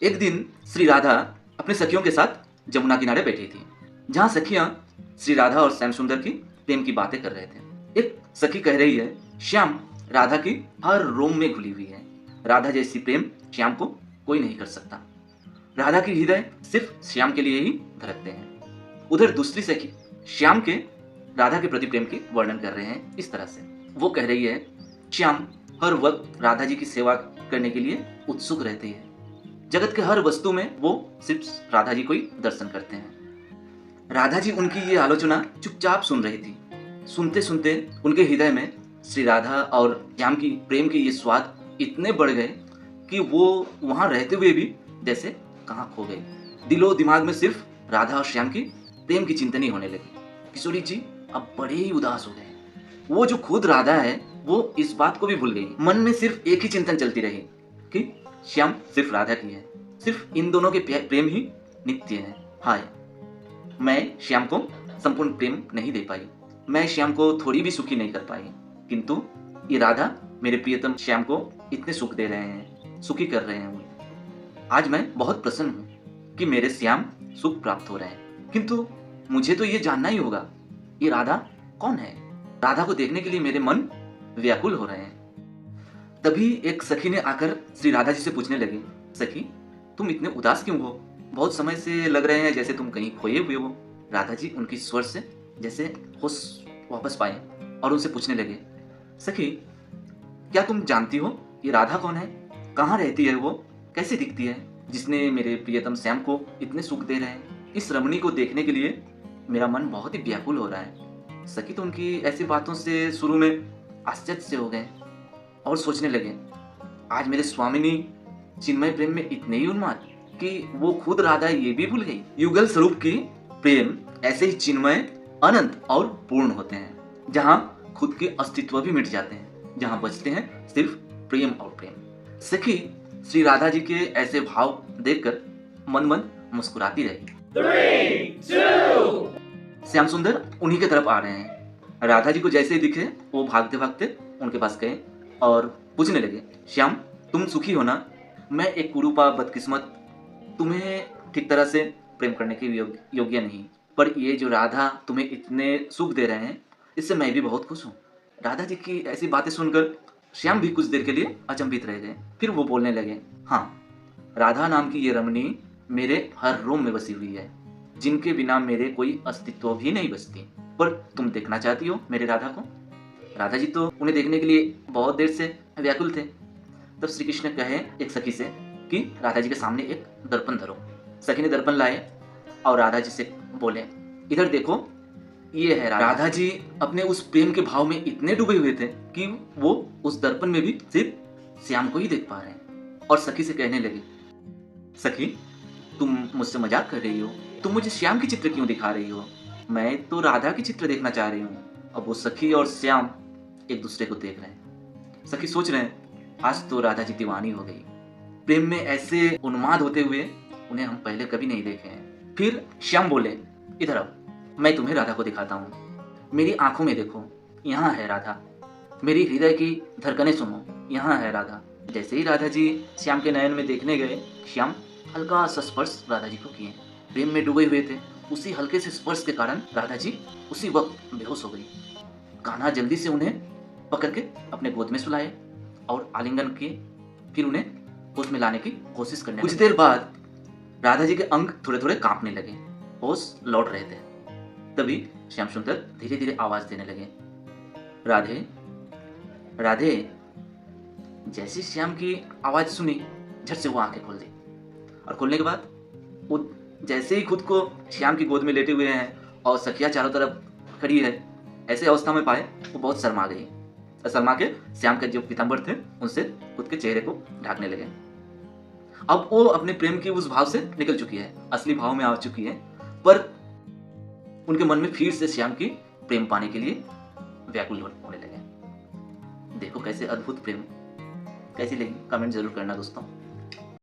एक दिन श्री राधा अपने सखियों के साथ जमुना किनारे बैठी थी, जहाँ सखियां श्री राधा और श्याम सुंदर की प्रेम की बातें कर रहे थे। एक सखी कह रही है, श्याम राधा की हर रोम में घुली हुई है। राधा जैसी प्रेम श्याम को कोई नहीं कर सकता। राधा की हृदय सिर्फ श्याम के लिए ही धड़कते हैं। उधर दूसरी सखी श्याम के राधा के प्रति प्रेम की वर्णन कर रहे हैं इस तरह से। वो कह रही है, श्याम हर वक्त राधा जी की सेवा करने के लिए उत्सुक रहते हैं। जगत के हर वस्तु में वो सिर्फ राधा जी को ही दर्शन करते हैं। राधा जी उनकी ये आलोचना चुपचाप सुन रही थी। सुनते सुनते उनके हृदय में श्री राधा और श्याम की प्रेम के ये स्वाद इतने बढ़ गए कि वो वहां रहते हुए भी जैसे कहाँ खो गए। दिलो दिमाग में सिर्फ राधा और श्याम की प्रेम की चिंतन ही होने लगी। किशोरी जी अब बड़े ही उदास हो गए। वो जो खुद राधा है वो इस बात को भी भूल गई। मन में सिर्फ एक ही चिंतन चलती रही कि श्याम सिर्फ राधा की है, सिर्फ इन दोनों के प्रेम ही नित्य है। हाय, मैं श्याम को संपूर्ण प्रेम नहीं दे पाई, मैं श्याम को थोड़ी भी सुखी नहीं कर पाई, किंतु ये राधा मेरे प्रियतम श्याम को इतने सुख दे रहे हैं, सुखी कर रहे हैं। आज मैं बहुत प्रसन्न हूँ कि मेरे श्याम सुख प्राप्त हो रहे हैं, किंतु मुझे तो ये जानना ही होगा ये राधा कौन है। राधा को देखने के लिए मेरे मन व्याकुल हो रहे हैं। तभी एक सखी ने आकर श्री राधा जी से पूछने लगी, सखी तुम इतने उदास क्यों हो? बहुत समय से लग रहे हैं जैसे तुम कहीं खोए हुए हो। राधा जी उनकी स्वर से जैसे होश वापस पाए और उनसे पूछने लगे, सखी क्या तुम जानती हो ये राधा कौन है? कहाँ रहती है वो? कैसे दिखती है जिसने मेरे प्रियतम श्याम को इतने सुख दे रहे हैं? इस रमणी को देखने के लिए मेरा मन बहुत ही व्याकुल हो रहा है। सखी तो उनकी ऐसी बातों से शुरू में आश्चर्य से हो गए और सोचने लगे, आज मेरे स्वामिनी चिन्मय प्रेम में इतने ही उन्माद कि वो खुद राधा ये भी भूल गई। युगल स्वरूप की प्रेम ऐसे ही चिन्मय, अनंत और पूर्ण होते हैं, जहाँ खुद के अस्तित्व भी मिट जाते हैं, जहाँ बचते हैं सिर्फ प्रेम और प्रेम। सखी श्री राधा जी के ऐसे भाव देखकर मन मन मुस्कुराती रही। 3, 2 श्याम सुंदर उन्हीं के तरफ आ रहे हैं। राधा जी को जैसे ही दिखे वो भागते भागते उनके पास गए और पूछने लगे, श्याम तुम सुखी हो ना? मैं एक कुरूपा बदकिस्मत तुम्हें ठीक तरह से प्रेम करने के योग्य नहीं, पर ये जो राधा तुम्हें इतने सुख दे रहे हैं इससे मैं भी बहुत खुश हूँ। राधा जी की ऐसी बातें सुनकर श्याम भी कुछ देर के लिए अचंभित रह गए। फिर वो बोलने लगे, हाँ, राधा नाम की ये रमणी मेरे हर रोम में बसी हुई है, जिनके बिना मेरे कोई अस्तित्व भी नहीं बचती। पर तुम देखना चाहती हो मेरे राधा को? राधा जी तो उन्हें देखने के लिए बहुत देर से व्याकुल थे। तब श्री कृष्ण कहे एक सखी से कि राधा जी के सामने एक दर्पण धरो। सखी ने दर्पण लाए और राधा जी से बोले, इधर देखो, ये है राधा। राधा जी अपने उस प्रेम के भाव में इतने डूबे हुए थे कि वो उस दर्पण में भी सिर्फ श्याम को ही देख पा रहे हैं। और सखी से कहने लगी, सखी तुम मुझसे मजाक कर रही हो? तुम मुझे श्याम की चित्र क्यों दिखा रही हो? मैं तो राधा की चित्र देखना चाह रही हूँ। अब वो सखी और श्याम एक दूसरे को देख रहे हैं। सखी सोच रहे हैं, आज तो राधा जी दीवानी हो गई। प्रेम में ऐसे उन्माद होते हुए उन्हें हम पहले कभी नहीं देखे हैं। फिर श्याम बोले, इधर आओ, मैं तुम्हें राधा को दिखाता हूँ। मेरी आंखों में देखो, यहाँ है राधा। मेरी हृदय की धड़कनें सुनो, यहाँ है राधा। जैसे ही राधा जी श्याम के नयन में देखने गए, श्याम हल्का सा स्पर्श राधा जी को किए। प्रेम में डूबे हुए थे, उसी हल्के से स्पर्श के कारण राधा जी उसी वक्त बेहोश हो गई। कान्हा जल्दी से उन्हें पकड़ के अपने गोद में सुलाए और आलिंगन किए। फिर उन्हें होश में लाने की कोशिश करने। कुछ देर बाद राधा जी के अंग थोड़े थोड़े कांपने लगे, होश लौट रहे थे। तभी श्याम सुंदर धीरे धीरे आवाज देने लगे, राधे राधे। जैसी श्याम की आवाज सुनी, झट से वो आंखें खोल दी और खोलने के बाद वो जैसे ही खुद को श्याम की गोद में लेटे हुए हैं और सखिया चारों तरफ खड़ी है, ऐसे अवस्था में पाए वो बहुत शर्मा गई। शर्मा के श्याम के जो पीताम्बर थे उनसे खुद के चेहरे को ढाकने लगे। अब वो अपने प्रेम की उस भाव से निकल चुकी है, असली भाव में आ चुकी है, पर उनके मन में फिर से श्याम की प्रेम पाने के लिए व्याकुल होने लगे। देखो कैसे अद्भुत प्रेम। कैसी लगी कमेंट जरूर करना दोस्तों।